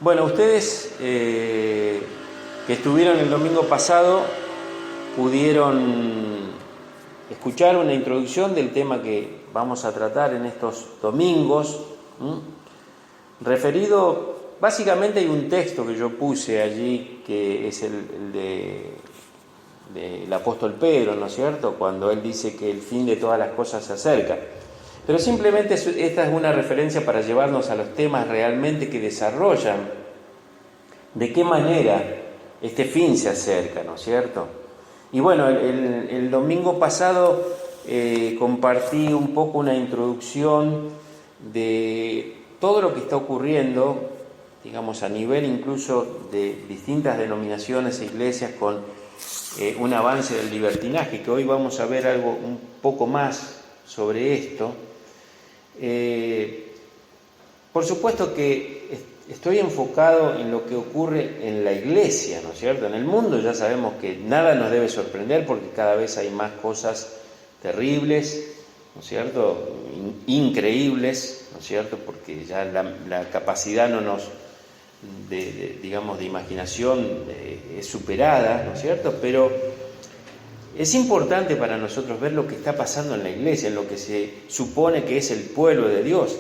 Bueno, ustedes que estuvieron el domingo pasado pudieron escuchar una introducción del tema que vamos a tratar en estos domingos, referido, básicamente hay un texto que yo puse allí que es el del apóstol Pedro, ¿no es cierto?, cuando él dice que el fin de todas las cosas se acerca. Pero simplemente esta es una referencia para llevarnos a los temas realmente que desarrollan de qué manera este fin se acerca, ¿no es cierto? Y bueno, el domingo pasado compartí un poco una introducción de todo lo que está ocurriendo, digamos, a nivel incluso de distintas denominaciones e iglesias con un avance del libertinaje, que hoy vamos a ver algo un poco más sobre esto. Por supuesto que estoy enfocado en lo que ocurre en la iglesia, ¿no es cierto? En el mundo ya sabemos que nada nos debe sorprender porque cada vez hay más cosas terribles, ¿no es cierto? Increíbles, ¿no es cierto? Porque ya la capacidad de imaginación es superada, ¿no es cierto? Pero es importante para nosotros ver lo que está pasando en la iglesia, en lo que se supone que es el pueblo de Dios,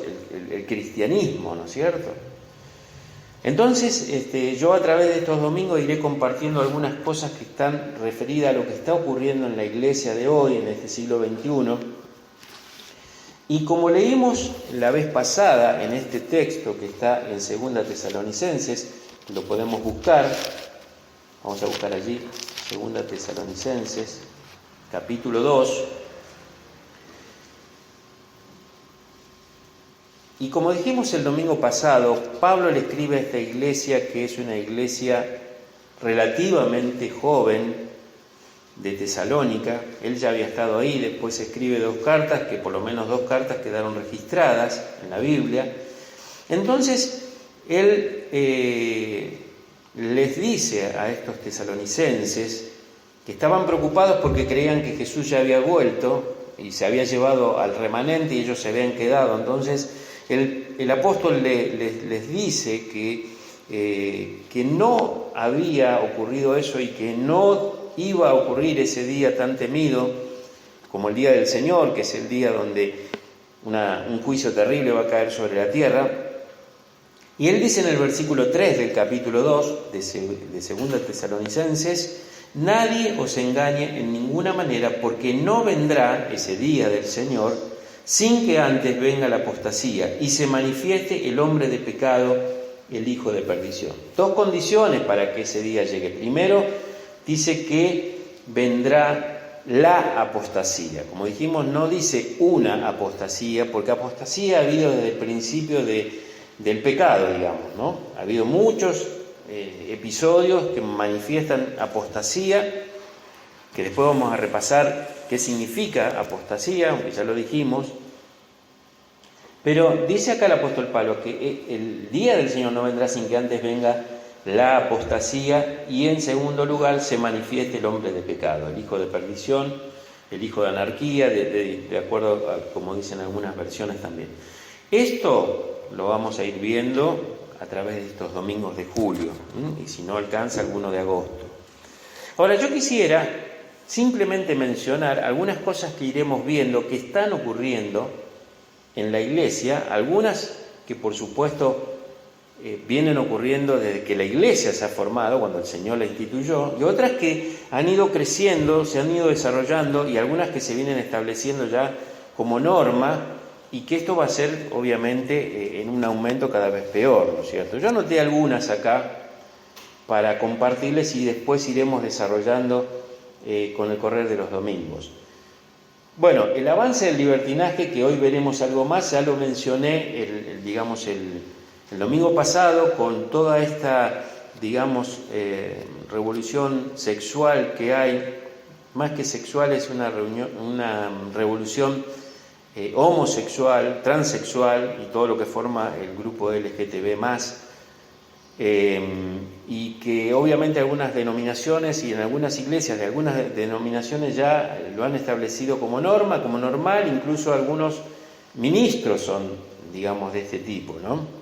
el cristianismo, ¿no es cierto? Entonces, yo a través de estos domingos iré compartiendo algunas cosas que están referidas a lo que está ocurriendo en la iglesia de hoy, en este siglo XXI. Y como leímos la vez pasada en este texto que está en 2 Tesalonicenses, lo podemos buscar, vamos a buscar allí, 2 Tesalonicenses, capítulo 2. Y como dijimos el domingo pasado, Pablo le escribe a esta iglesia, que es una iglesia relativamente joven de Tesalónica. Él ya había estado ahí, después escribe 2 cartas, que por lo menos 2 cartas quedaron registradas en la Biblia. Entonces, él les dice a estos tesalonicenses que estaban preocupados porque creían que Jesús ya había vuelto y se había llevado al remanente y ellos se habían quedado. Entonces, el apóstol les dice que no había ocurrido eso y que no iba a ocurrir ese día tan temido como el día del Señor, que es el día donde un juicio terrible va a caer sobre la tierra. Y él dice en el versículo 3 del capítulo 2 de 2 Tesalonicenses: nadie os engañe en ninguna manera, porque no vendrá ese día del Señor sin que antes venga la apostasía y se manifieste el hombre de pecado, el hijo de perdición. 2 condiciones para que ese día llegue. Primero, dice que vendrá la apostasía. Como dijimos, no dice una apostasía, porque apostasía ha habido desde el principio del pecado, digamos, ¿no? Ha habido muchos episodios que manifiestan apostasía, que después vamos a repasar qué significa apostasía, aunque ya lo dijimos. Pero dice acá el apóstol Pablo que el día del Señor no vendrá sin que antes venga la apostasía y en segundo lugar se manifieste el hombre de pecado, el hijo de perdición, el hijo de anarquía, de acuerdo a como dicen algunas versiones también. Esto lo vamos a ir viendo a través de estos domingos de julio, y si no alcanza, alguno de agosto. Ahora, yo quisiera simplemente mencionar algunas cosas que iremos viendo que están ocurriendo en la iglesia, algunas que por supuesto vienen ocurriendo desde que la iglesia se ha formado, cuando el Señor la instituyó, y otras que han ido creciendo, se han ido desarrollando, y algunas que se vienen estableciendo ya como norma, y que esto va a ser obviamente en un aumento cada vez peor, ¿no es cierto? Yo anoté algunas acá para compartirles y después iremos desarrollando con el correr de los domingos. Bueno, el avance del libertinaje, que hoy veremos algo más, ya lo mencioné el domingo pasado, con toda esta, revolución sexual que hay. Más que sexual, es una revolución homosexual, transexual y todo lo que forma el grupo LGTB+, y que obviamente algunas denominaciones y en algunas iglesias de algunas denominaciones ya lo han establecido como norma, como normal, incluso algunos ministros son, de este tipo, ¿no?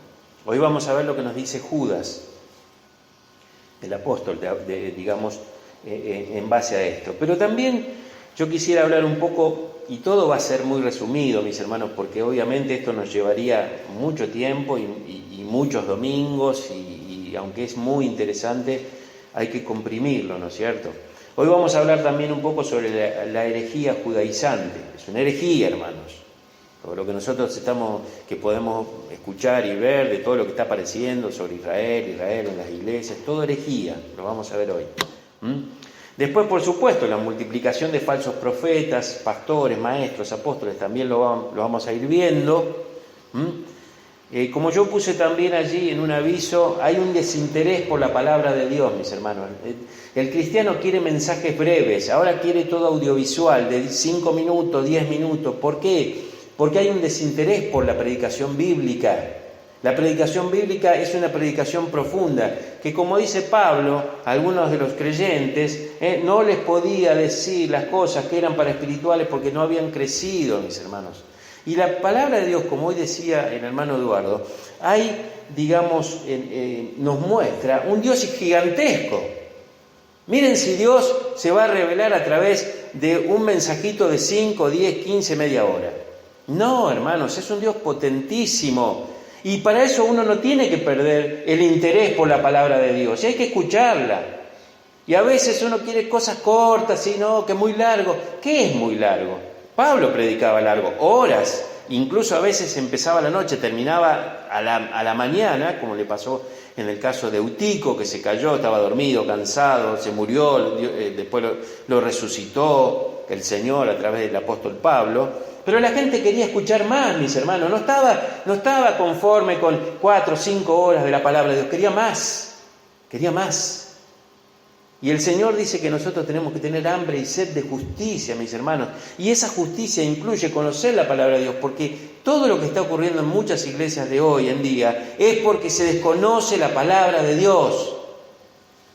Hoy vamos a ver lo que nos dice Judas, el apóstol, digamos, en base a esto. Pero también yo quisiera hablar un poco, y todo va a ser muy resumido, mis hermanos, porque obviamente esto nos llevaría mucho tiempo y muchos domingos, y aunque es muy interesante, hay que comprimirlo, ¿no es cierto? Hoy vamos a hablar también un poco sobre la herejía judaizante. Es una herejía, hermanos. Todo lo que nosotros que podemos escuchar y ver de todo lo que está apareciendo sobre Israel en las iglesias, todo herejía, lo vamos a ver hoy. Después, por supuesto, la multiplicación de falsos profetas, pastores, maestros, apóstoles, también lo vamos a ir viendo. Como yo puse también allí en un aviso, hay un desinterés por la palabra de Dios, mis hermanos. El cristiano quiere mensajes breves, ahora quiere todo audiovisual, de 5 minutos, 10 minutos. ¿Por qué? Porque hay un desinterés por la predicación bíblica. La predicación bíblica es una predicación profunda, que como dice Pablo, a algunos de los creyentes, no les podía decir las cosas que eran para espirituales porque no habían crecido, mis hermanos. Y la palabra de Dios, como hoy decía el hermano Eduardo, nos muestra un Dios gigantesco. Miren si Dios se va a revelar a través de un mensajito de 5, 10, 15, media hora. No, hermanos, es un Dios potentísimo. Y para eso uno no tiene que perder el interés por la palabra de Dios. Y hay que escucharla. Y a veces uno quiere cosas cortas, y no, que muy largo. ¿Qué es muy largo? Pablo predicaba largo, horas. Incluso a veces empezaba la noche, terminaba a la mañana, como le pasó en el caso de Eutico, que se cayó, estaba dormido, cansado, se murió, después lo resucitó el Señor a través del apóstol Pablo. Pero la gente quería escuchar más, mis hermanos, no estaba conforme con 4 o 5 horas de la palabra de Dios, quería más. Y el Señor dice que nosotros tenemos que tener hambre y sed de justicia, mis hermanos. Y esa justicia incluye conocer la palabra de Dios, porque todo lo que está ocurriendo en muchas iglesias de hoy en día es porque se desconoce la palabra de Dios.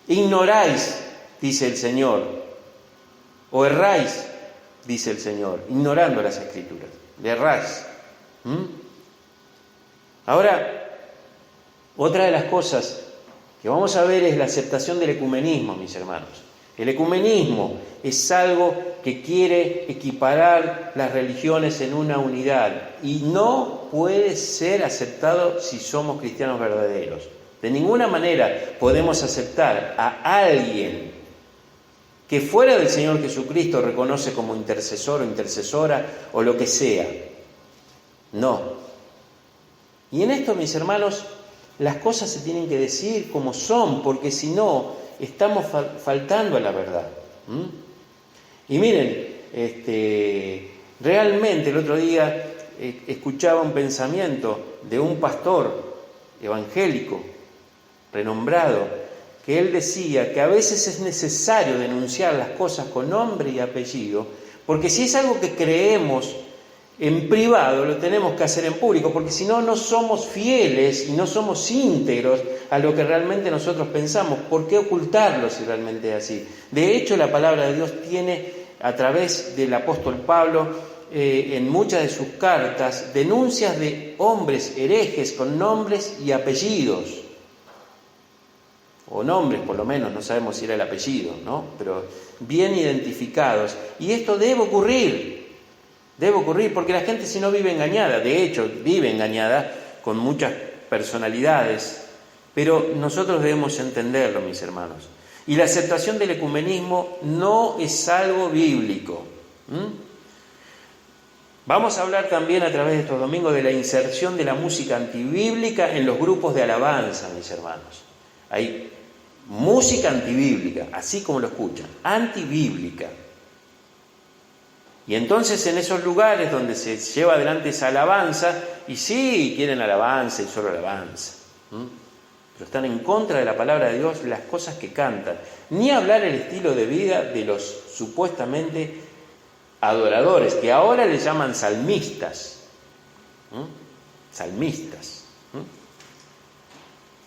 Ignoráis, dice el Señor, o erráis, dice el Señor, ignorando las Escrituras. Le erráis. Ahora, otra de las cosas que vamos a ver es la aceptación del ecumenismo, mis hermanos. El ecumenismo es algo que quiere equiparar las religiones en una unidad y no puede ser aceptado si somos cristianos verdaderos. De ninguna manera podemos aceptar a alguien que fuera del Señor Jesucristo reconoce como intercesor o intercesora o lo que sea. No. Y en esto, mis hermanos, las cosas se tienen que decir como son, porque si no, estamos faltando a la verdad. Y miren, realmente el otro día escuchaba un pensamiento de un pastor evangélico renombrado, que él decía que a veces es necesario denunciar las cosas con nombre y apellido, porque si es algo que creemos en privado, lo tenemos que hacer en público, porque si no, no somos fieles y no somos íntegros a lo que realmente nosotros pensamos. ¿Por qué ocultarlo si realmente es así? De hecho, la palabra de Dios tiene, a través del apóstol Pablo, en muchas de sus cartas, denuncias de hombres herejes con nombres y apellidos. O nombres, por lo menos, no sabemos si era el apellido, ¿no? Pero bien identificados. Y esto debe ocurrir porque la gente si no vive engañada. De hecho, vive engañada con muchas personalidades, pero nosotros debemos entenderlo, mis hermanos. Y la aceptación del ecumenismo no es algo bíblico. Vamos a hablar también a través de estos domingos de la inserción de la música antibíblica en los grupos de alabanza, mis hermanos. Hay música antibíblica, así como lo escuchan, antibíblica. Y entonces en esos lugares donde se lleva adelante esa alabanza, y sí, quieren alabanza y solo alabanza, pero están en contra de la palabra de Dios, las cosas que cantan. Ni hablar el estilo de vida de los supuestamente adoradores, que ahora les llaman salmistas. Salmistas.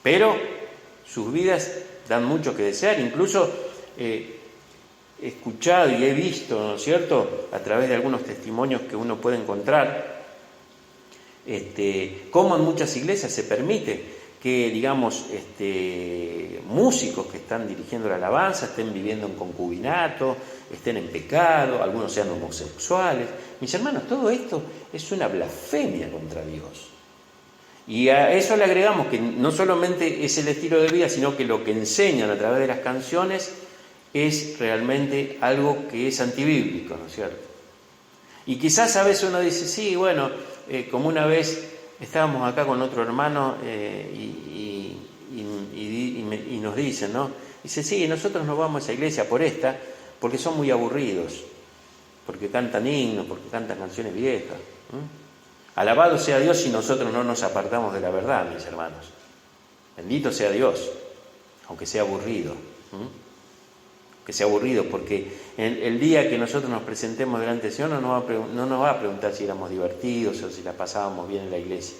Pero sus vidas dan mucho que desear. Incluso he escuchado y he visto, ¿no es cierto?, a través de algunos testimonios que uno puede encontrar, Como en muchas iglesias se permite que, digamos, músicos que están dirigiendo la alabanza estén viviendo en concubinato, estén en pecado, algunos sean homosexuales. Mis hermanos, todo esto es una blasfemia contra Dios. Y a eso le agregamos que no solamente es el estilo de vida, sino que lo que enseñan a través de las canciones es realmente algo que es antibíblico, ¿no es cierto? Y quizás a veces uno dice, sí, bueno, como una vez estábamos acá con otro hermano y nos dicen, ¿no? Dice, sí, nosotros nos vamos a esa iglesia porque son muy aburridos, porque cantan himnos, porque cantan canciones viejas. Alabado sea Dios si nosotros no nos apartamos de la verdad, mis hermanos. Bendito sea Dios, aunque sea aburrido. Que sea aburrido, porque el día que nosotros nos presentemos delante del Señor no nos va a preguntar si éramos divertidos o si la pasábamos bien en la iglesia.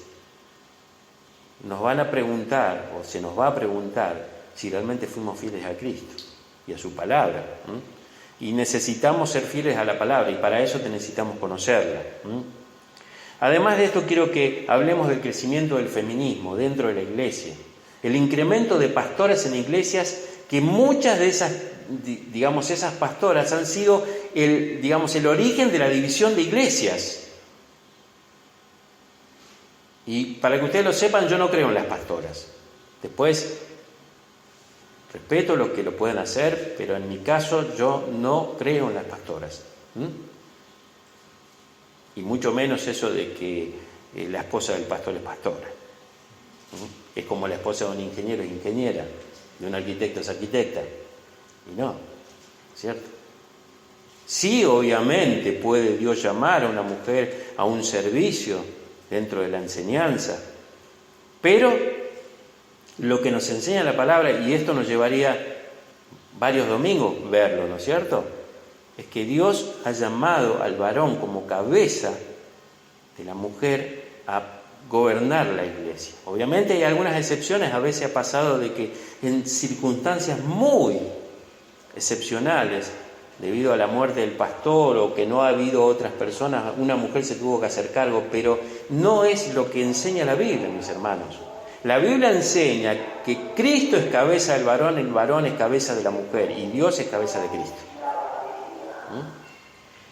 Nos van a preguntar, o se nos va a preguntar, si realmente fuimos fieles a Cristo y a su palabra. Y necesitamos ser fieles a la palabra, y para eso necesitamos conocerla. Además de esto, quiero que hablemos del crecimiento del feminismo dentro de la iglesia. El incremento de pastoras en iglesias, que muchas de esas, digamos, esas pastoras han sido el origen de la división de iglesias. Y para que ustedes lo sepan, yo no creo en las pastoras. Después, respeto los que lo pueden hacer, pero en mi caso yo no creo en las pastoras. Y mucho menos eso de que la esposa del pastor es pastora. Es como la esposa de un ingeniero es ingeniera, de un arquitecto es arquitecta. Y no, ¿cierto? Sí, obviamente puede Dios llamar a una mujer a un servicio dentro de la enseñanza, pero lo que nos enseña la palabra, y esto nos llevaría varios domingos verlo, ¿no es cierto?, es que Dios ha llamado al varón como cabeza de la mujer a gobernar la iglesia. Obviamente hay algunas excepciones, a veces ha pasado de que en circunstancias muy excepcionales, debido a la muerte del pastor o que no ha habido otras personas, una mujer se tuvo que hacer cargo, pero no es lo que enseña la Biblia, mis hermanos. La Biblia enseña que Cristo es cabeza del varón, el varón es cabeza de la mujer y Dios es cabeza de Cristo.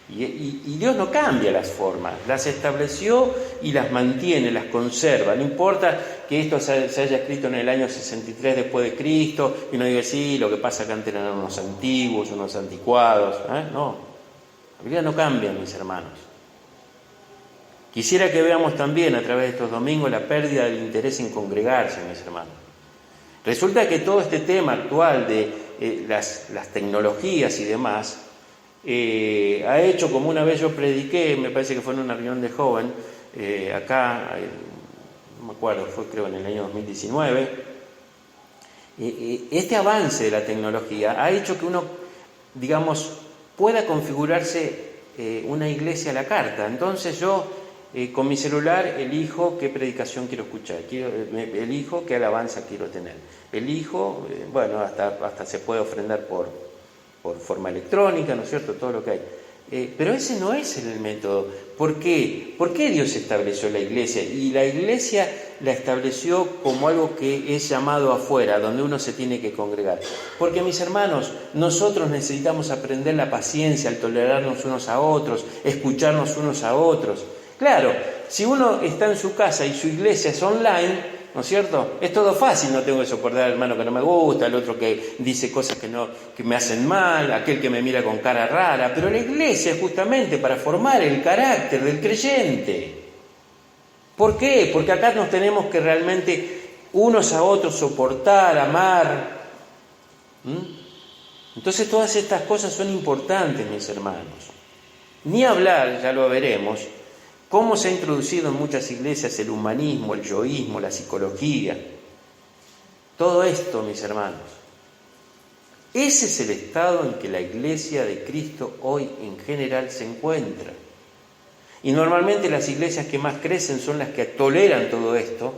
Y Dios no cambia las formas, las estableció y las mantiene, las conserva. No importa que esto se haya escrito en el año 63 después de Cristo y uno diga, sí, lo que pasa es que antes eran unos antiguos, unos anticuados. No, la Biblia no cambia, mis hermanos. Quisiera que veamos también a través de estos domingos la pérdida del interés en congregarse, mis hermanos. Resulta que todo este tema actual de las tecnologías y demás ha hecho, como una vez yo prediqué, me parece que fue en una reunión de joven, acá, no me acuerdo, fue creo en el año 2019, este avance de la tecnología ha hecho que uno, digamos, pueda configurarse una iglesia a la carta. Entonces yo, con mi celular, elijo qué predicación quiero escuchar, elijo qué alabanza quiero tener, elijo, bueno, hasta se puede ofrendar por forma electrónica, ¿no es cierto?, todo lo que hay. Pero ese no es el método. ¿Por qué? ¿Por qué Dios estableció la iglesia? Y la iglesia la estableció como algo que es llamado afuera, donde uno se tiene que congregar. Porque, mis hermanos, nosotros necesitamos aprender la paciencia, el tolerarnos unos a otros, escucharnos unos a otros. Claro, si uno está en su casa y su iglesia es online, ¿no es cierto?, es todo fácil, no tengo que soportar al hermano que no me gusta, al otro que dice cosas que me hacen mal, aquel que me mira con cara rara, pero la iglesia es justamente para formar el carácter del creyente. ¿Por qué? Porque acá nos tenemos que realmente unos a otros soportar, amar. Entonces todas estas cosas son importantes, mis hermanos. Ni hablar, ya lo veremos, cómo se ha introducido en muchas iglesias el humanismo, el yoísmo, la psicología. Todo esto, mis hermanos, ese es el estado en que la iglesia de Cristo hoy en general se encuentra. Y normalmente las iglesias que más crecen son las que toleran todo esto,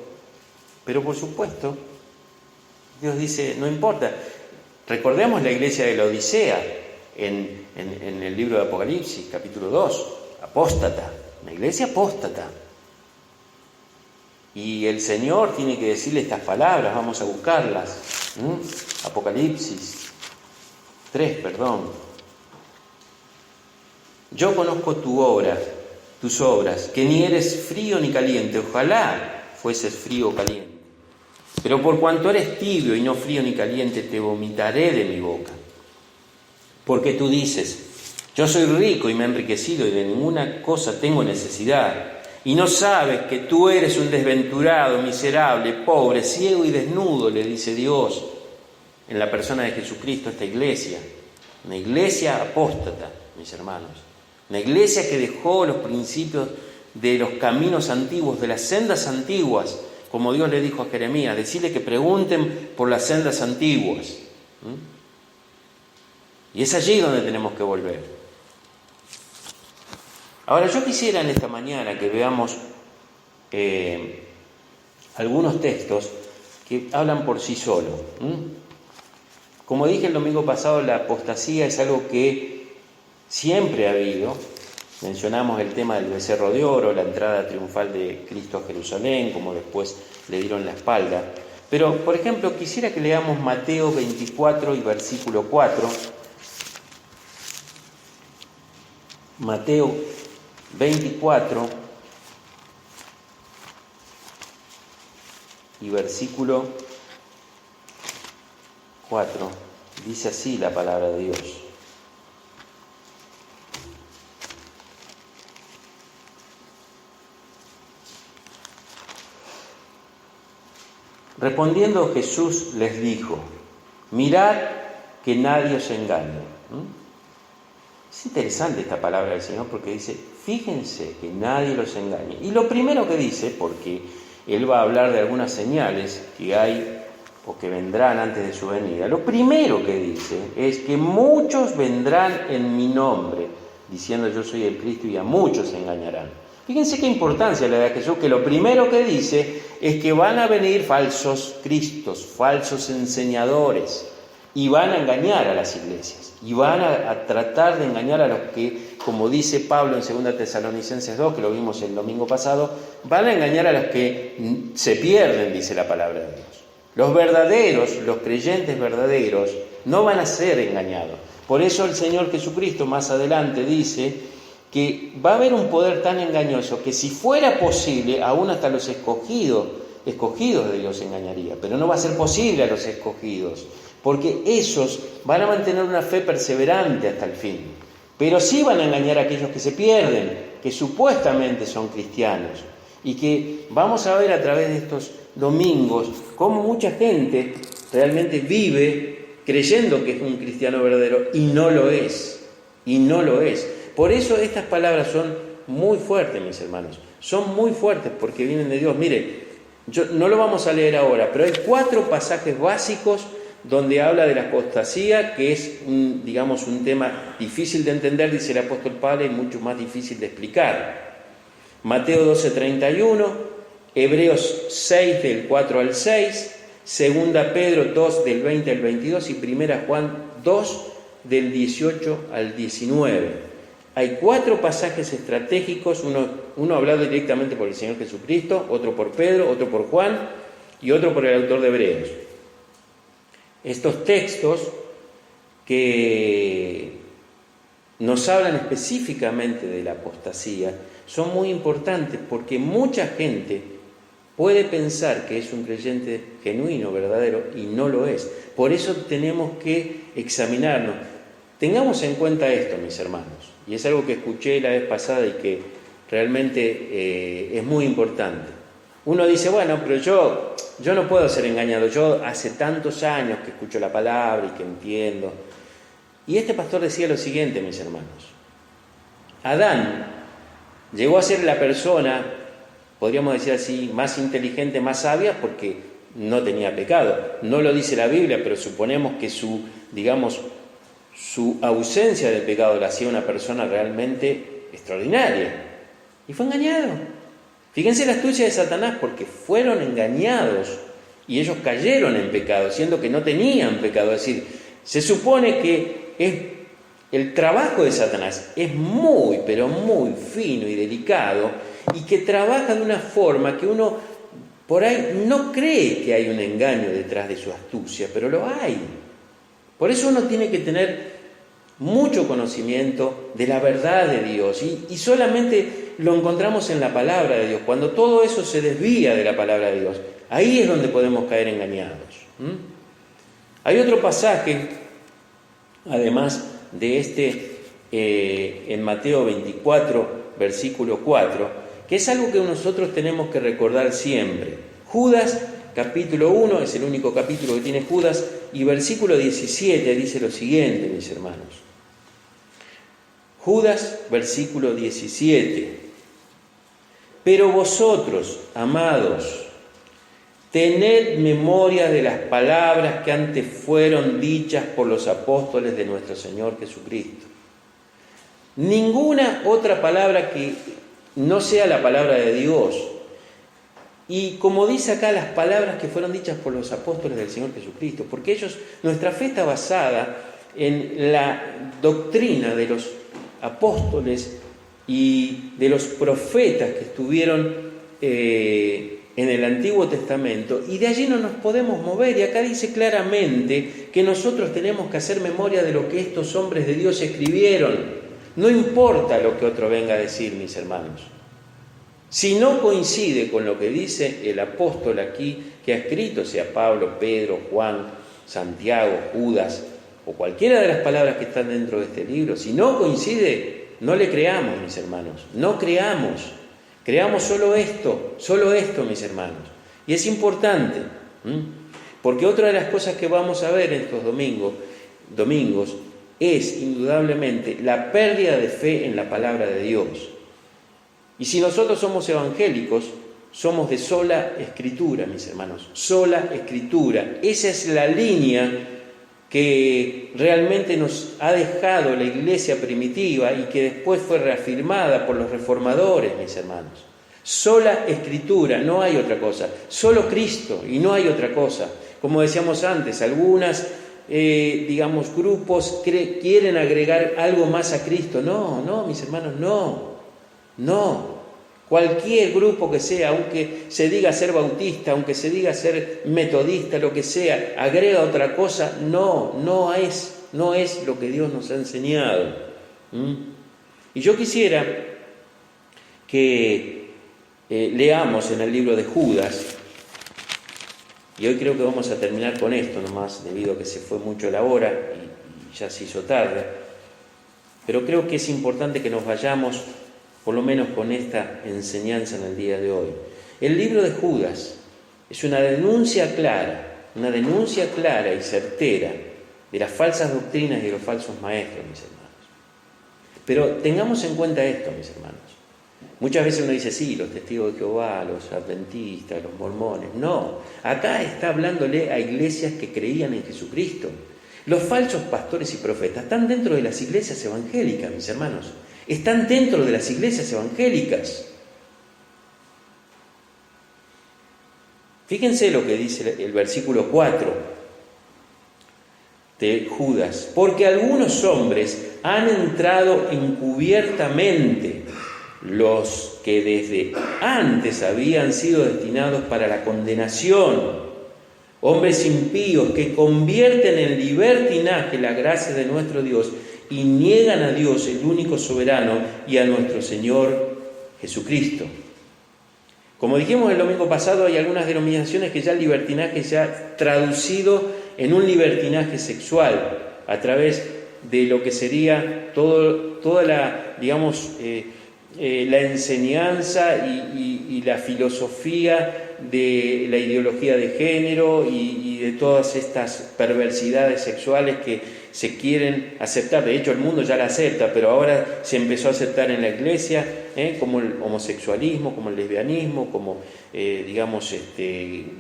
pero por supuesto, Dios dice, no importa. Recordemos la iglesia de la Odisea en el libro de Apocalipsis, capítulo 2, apóstata. Una iglesia apóstata. Y el Señor tiene que decirle estas palabras, vamos a buscarlas. Apocalipsis 3, Yo conozco tus obras, que ni eres frío ni caliente. Ojalá fueses frío o caliente. Pero por cuanto eres tibio y no frío ni caliente, te vomitaré de mi boca. Porque tú dices, yo soy rico y me he enriquecido y de ninguna cosa tengo necesidad. Y no sabes que tú eres un desventurado, miserable, pobre, ciego y desnudo, le dice Dios en la persona de Jesucristo a esta iglesia. Una iglesia apóstata, mis hermanos. Una iglesia que dejó los principios de los caminos antiguos, de las sendas antiguas, como Dios le dijo a Jeremías, decirle que pregunten por las sendas antiguas. Y es allí donde tenemos que volver. Ahora, yo quisiera en esta mañana que veamos algunos textos que hablan por sí solos. Como dije el domingo pasado, la apostasía es algo que siempre ha habido. Mencionamos el tema del becerro de oro, la entrada triunfal de Cristo a Jerusalén, como después le dieron la espalda. Pero, por ejemplo, quisiera que leamos Mateo 24 y versículo 4. Mateo 24 y versículo 4. Dice así la palabra de Dios. Respondiendo Jesús les dijo, mirad que nadie os engañe. Es interesante esta palabra del Señor porque dice, fíjense que nadie los engañe. Y lo primero que dice, porque Él va a hablar de algunas señales que hay o que vendrán antes de su venida, lo primero que dice es que muchos vendrán en mi nombre, diciendo yo soy el Cristo, y a muchos se engañarán. Fíjense qué importancia le da a Jesús, que lo primero que dice es que van a venir falsos cristos, falsos enseñadores, y van a engañar a las iglesias, y van a tratar de engañar a los que, como dice Pablo en 2 Tesalonicenses 2, que lo vimos el domingo pasado, van a engañar a los que se pierden, dice la palabra de Dios. Los verdaderos, los creyentes verdaderos, no van a ser engañados. Por eso el Señor Jesucristo más adelante dice que va a haber un poder tan engañoso que si fuera posible, aún hasta los escogidos de Dios engañaría. Pero no va a ser posible a los escogidos, porque esos van a mantener una fe perseverante hasta el fin. Pero sí van a engañar a aquellos que se pierden, que supuestamente son cristianos. Y que vamos a ver a través de estos domingos cómo mucha gente realmente vive creyendo que es un cristiano verdadero y no lo es. Y no lo es. Por eso estas palabras son muy fuertes, mis hermanos. Son muy fuertes porque vienen de Dios. Mire, no lo vamos a leer ahora, pero hay 4 pasajes básicos donde habla de la apostasía, que es un tema difícil de entender, dice el apóstol Pablo, y mucho más difícil de explicar. Mateo 12:31, Hebreos 6 del 4 al 6, 2 Pedro 2 del 20 al 22 y 1 Juan 2 del 18 al 19. Hay 4 pasajes estratégicos, uno hablado directamente por el Señor Jesucristo, otro por Pedro, otro por Juan y otro por el autor de Hebreos. Estos textos que nos hablan específicamente de la apostasía son muy importantes porque mucha gente puede pensar que es un creyente genuino, verdadero, y no lo es. Por eso tenemos que examinarnos. Tengamos en cuenta esto, mis hermanos, y es algo que escuché la vez pasada y que realmente es muy importante. Uno dice, bueno, pero yo no puedo ser engañado, yo hace tantos años que escucho la palabra y que entiendo. Y este pastor decía lo siguiente, mis hermanos. Adán llegó a ser la persona, podríamos decir así, más inteligente, más sabia, porque no tenía pecado. No lo dice la Biblia, pero suponemos que su ausencia de pecado la hacía una persona realmente extraordinaria. Y fue engañado. Fíjense la astucia de Satanás, porque fueron engañados y ellos cayeron en pecado, siendo que no tenían pecado. Es decir, se supone que el trabajo de Satanás es muy, pero muy fino y delicado, y que trabaja de una forma que uno por ahí no cree que hay un engaño detrás de su astucia, pero lo hay. Por eso uno tiene que tener mucho conocimiento de la verdad de Dios, y solamente lo encontramos en la palabra de Dios. Cuando todo eso se desvía de la palabra de Dios, ahí es donde podemos caer engañados. Hay otro pasaje, además de este, en Mateo 24, versículo 4, que es algo que nosotros tenemos que recordar siempre. Judas, capítulo 1, es el único capítulo que tiene Judas, y versículo 17 dice lo siguiente, mis hermanos. Judas, versículo 17. Pero vosotros, amados, tened memoria de las palabras que antes fueron dichas por los apóstoles de nuestro Señor Jesucristo. Ninguna otra palabra que no sea la palabra de Dios. Y como dice acá, las palabras que fueron dichas por los apóstoles del Señor Jesucristo, porque ellos, nuestra fe está basada en la doctrina de los apóstoles y de los profetas que estuvieron en el Antiguo Testamento, y de allí no nos podemos mover. Y acá dice claramente que nosotros tenemos que hacer memoria de lo que estos hombres de Dios escribieron. No importa lo que otro venga a decir, mis hermanos. Si no coincide con lo que dice el apóstol aquí que ha escrito, sea Pablo, Pedro, Juan, Santiago, Judas o cualquiera de las palabras que están dentro de este libro, si no coincide, no le creamos, mis hermanos. No creamos. Creamos solo esto, mis hermanos. Y es importante, porque otra de las cosas que vamos a ver en estos domingos es indudablemente la pérdida de fe en la palabra de Dios. Y si nosotros somos evangélicos, somos de sola escritura, mis hermanos, sola escritura. Esa es la línea que realmente nos ha dejado la iglesia primitiva y que después fue reafirmada por los reformadores, mis hermanos. Sola escritura, no hay otra cosa. Solo Cristo y no hay otra cosa. Como decíamos antes, algunas grupos quieren agregar algo más a Cristo. No, mis hermanos, no. Cualquier grupo que sea, aunque se diga ser bautista, aunque se diga ser metodista, lo que sea, agrega otra cosa, no es lo que Dios nos ha enseñado. Y yo quisiera que leamos en el libro de Judas. Y hoy creo que vamos a terminar con esto nomás, debido a que se fue mucho la hora y ya se hizo tarde. Pero creo que es importante que nos vayamos, por lo menos con esta enseñanza en el día de hoy. El libro de Judas es una denuncia clara y certera de las falsas doctrinas y de los falsos maestros, mis hermanos. Pero tengamos en cuenta esto, mis hermanos. Muchas veces uno dice, sí, los testigos de Jehová, los adventistas, los mormones. No, acá está hablándole a iglesias que creían en Jesucristo. Los falsos pastores y profetas están dentro de las iglesias evangélicas, mis hermanos. Están dentro de las iglesias evangélicas. Fíjense lo que dice el versículo 4 de Judas. Porque algunos hombres han entrado encubiertamente, los que desde antes habían sido destinados para la condenación, hombres impíos que convierten en libertinaje la gracia de nuestro Dios y niegan a Dios, el único soberano, y a nuestro Señor Jesucristo. Como dijimos el domingo pasado, hay algunas denominaciones que ya el libertinaje se ha traducido en un libertinaje sexual a través de lo que sería toda la, la enseñanza y la filosofía de la ideología de género y de todas estas perversidades sexuales que se quieren aceptar. De hecho, el mundo ya la acepta, pero ahora se empezó a aceptar en la iglesia, como el homosexualismo, como el lesbianismo, como,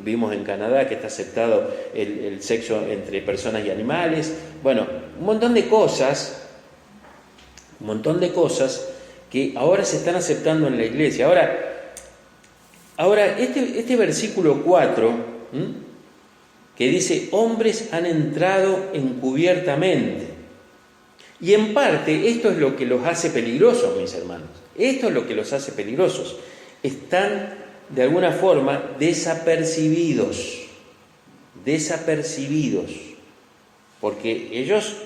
vimos en Canadá que está aceptado el sexo entre personas y animales. Bueno, un montón de cosas que ahora se están aceptando en la iglesia. Ahora este versículo 4, que dice, hombres han entrado encubiertamente. Y en parte esto es lo que los hace peligrosos, mis hermanos. Esto es lo que los hace peligrosos. Están de alguna forma desapercibidos, porque ellos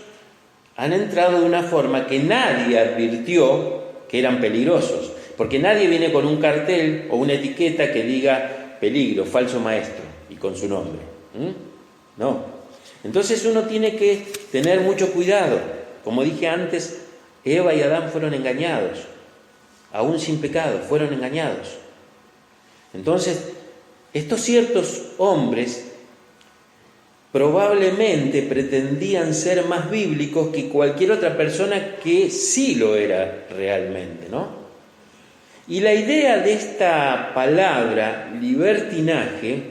han entrado de una forma que nadie advirtió que eran peligrosos, porque nadie viene con un cartel o una etiqueta que diga peligro, falso maestro, y con su nombre. No. Entonces uno tiene que tener mucho cuidado. Como dije antes, Eva y Adán fueron engañados, aún sin pecado, fueron engañados. Entonces, estos ciertos hombres probablemente pretendían ser más bíblicos que cualquier otra persona que sí lo era realmente, ¿no? Y la idea de esta palabra, libertinaje,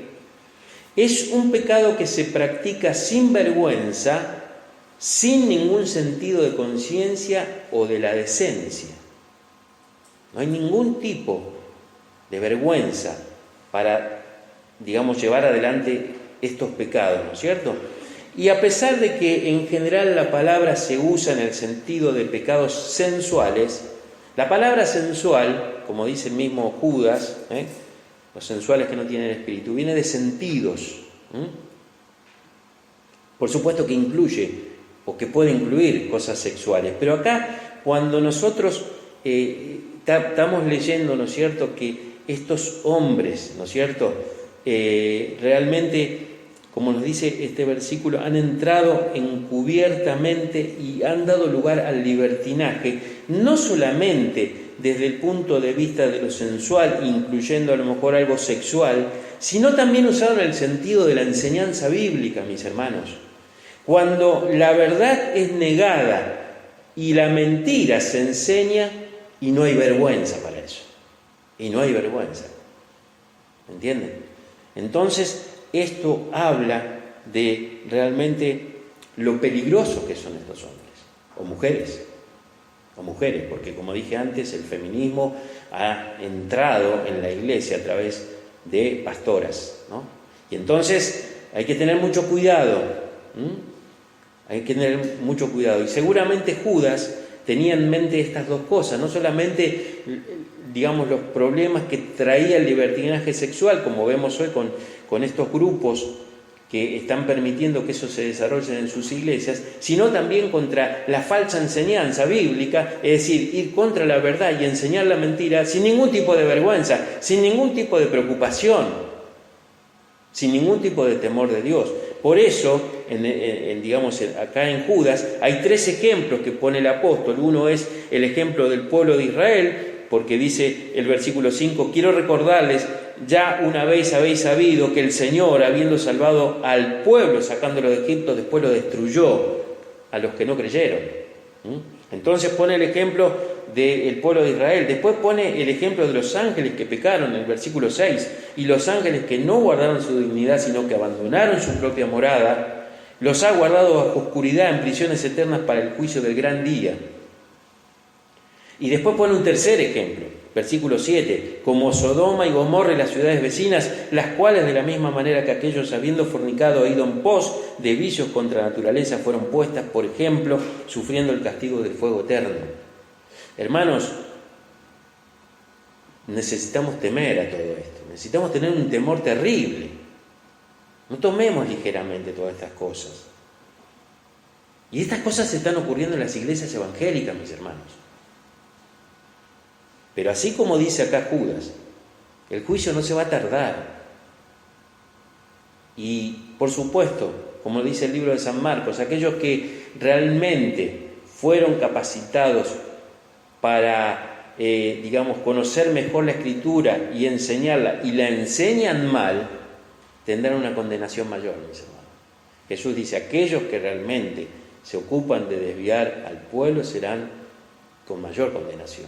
es un pecado que se practica sin vergüenza, sin ningún sentido de conciencia o de la decencia. No hay ningún tipo de vergüenza para, digamos, llevar adelante estos pecados, ¿no es cierto? Y a pesar de que en general la palabra se usa en el sentido de pecados sensuales, la palabra sensual, como dice el mismo Judas, los sensuales que no tienen espíritu, viene de sentidos. Por supuesto que incluye o que puede incluir cosas sexuales, pero acá cuando nosotros estamos leyendo, ¿no es cierto?, que estos hombres, ¿no es cierto?, realmente, como nos dice este versículo, han entrado encubiertamente y han dado lugar al libertinaje, no solamente desde el punto de vista de lo sensual, incluyendo a lo mejor algo sexual, sino también usado en el sentido de la enseñanza bíblica, mis hermanos. Cuando la verdad es negada y la mentira se enseña y no hay vergüenza para eso. Y no hay vergüenza. ¿Entienden? Entonces, esto habla de realmente lo peligrosos que son estos hombres, o mujeres, porque como dije antes, el feminismo ha entrado en la iglesia a través de pastoras, ¿no? Y entonces hay que tener mucho cuidado, hay que tener mucho cuidado. Y seguramente Judas tenía en mente estas dos cosas, no solamente, digamos, los problemas que traía el libertinaje sexual, como vemos hoy con estos grupos que están permitiendo que eso se desarrolle en sus iglesias, sino también contra la falsa enseñanza bíblica, es decir, ir contra la verdad y enseñar la mentira sin ningún tipo de vergüenza, sin ningún tipo de preocupación, sin ningún tipo de temor de Dios. Por eso, digamos, acá en Judas hay 3 ejemplos que pone el apóstol. Uno es el ejemplo del pueblo de Israel, porque dice el versículo 5, quiero recordarles, ya una vez habéis sabido que el Señor, habiendo salvado al pueblo, sacándolo de Egipto, después lo destruyó a los que no creyeron. Entonces pone el ejemplo del pueblo de Israel. Después pone el ejemplo de los ángeles que pecaron en el versículo 6, y los ángeles que no guardaron su dignidad, sino que abandonaron su propia morada, los ha guardado bajo oscuridad en prisiones eternas para el juicio del gran día. Y después pone un tercer ejemplo, versículo 7, como Sodoma y Gomorra y las ciudades vecinas, las cuales de la misma manera que aquellos, habiendo fornicado e ido en pos de vicios contra la naturaleza, fueron puestas, por ejemplo, sufriendo el castigo del fuego eterno. Hermanos, necesitamos temer a todo esto, necesitamos tener un temor terrible. No tomemos ligeramente todas estas cosas. Y estas cosas se están ocurriendo en las iglesias evangélicas, mis hermanos. Pero así como dice acá Judas, el juicio no se va a tardar. Y por supuesto, como dice el libro de San Marcos, aquellos que realmente fueron capacitados para, digamos, conocer mejor la Escritura y enseñarla, y la enseñan mal, tendrán una condenación mayor, mis hermanos. Jesús dice, aquellos que realmente se ocupan de desviar al pueblo serán con mayor condenación.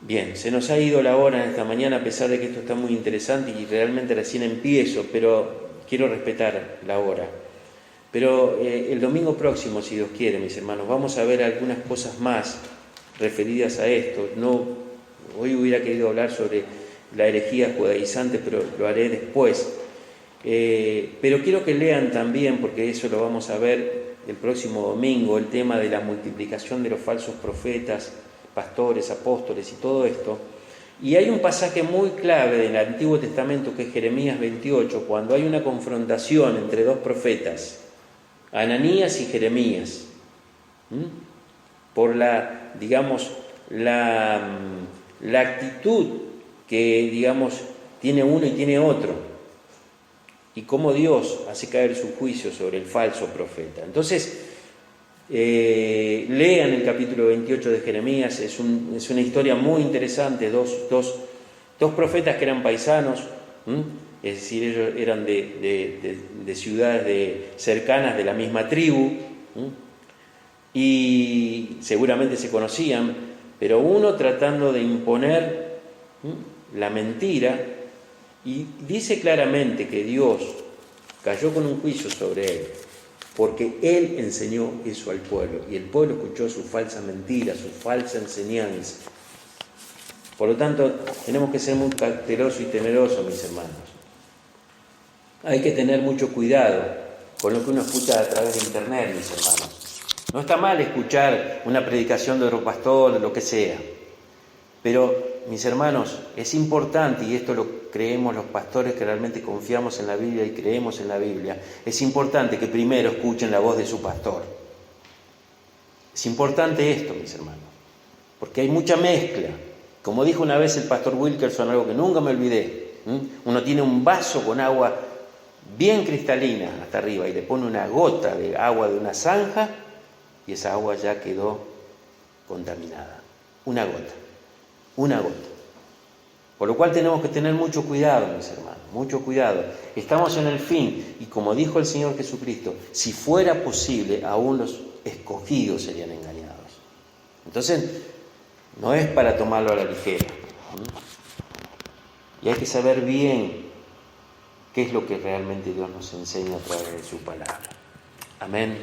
Bien, se nos ha ido la hora en esta mañana, a pesar de que esto está muy interesante y realmente recién empiezo, pero quiero respetar la hora. Pero el domingo próximo, si Dios quiere, mis hermanos, vamos a ver algunas cosas más referidas a esto. Hoy hubiera querido hablar sobre la herejía judaizante, pero lo haré después. Pero quiero que lean también, porque eso lo vamos a ver el próximo domingo, el tema de la multiplicación de los falsos profetas, pastores, apóstoles y todo esto, Y hay un pasaje muy clave del Antiguo Testamento que es Jeremías 28, cuando hay una confrontación entre dos profetas, Ananías y Jeremías, por la actitud que, tiene uno y tiene otro, y cómo Dios hace caer su juicio sobre el falso profeta. Entonces, lean el capítulo 28 de Jeremías, es una historia muy interesante, dos profetas que eran paisanos, es decir, ellos eran de ciudades cercanas de la misma tribu, y seguramente se conocían, pero uno tratando de imponer la mentira, y dice claramente que Dios cayó con un juicio sobre él, porque él enseñó eso al pueblo, y el pueblo escuchó su falsa mentira, su falsa enseñanza. Por lo tanto, tenemos que ser muy cautelosos y temerosos, mis hermanos. Hay que tener mucho cuidado con lo que uno escucha a través de internet, mis hermanos. No está mal escuchar una predicación de otro pastor, lo que sea, pero, mis hermanos, es importante, y esto lo creemos los pastores que realmente confiamos en la Biblia y creemos en la Biblia, es importante que primero escuchen la voz de su pastor. Es importante esto, mis hermanos, porque hay mucha mezcla. Como dijo una vez el pastor Wilkerson, algo que nunca me olvidé, uno tiene un vaso con agua bien cristalina hasta arriba y le pone una gota de agua de una zanja y esa agua ya quedó contaminada. Una gota. Por lo cual tenemos que tener mucho cuidado, mis hermanos, mucho cuidado. Estamos en el fin, y como dijo el Señor Jesucristo, si fuera posible, aún los escogidos serían engañados. Entonces, no es para tomarlo a la ligera. Y hay que saber bien qué es lo que realmente Dios nos enseña a través de su palabra. Amén.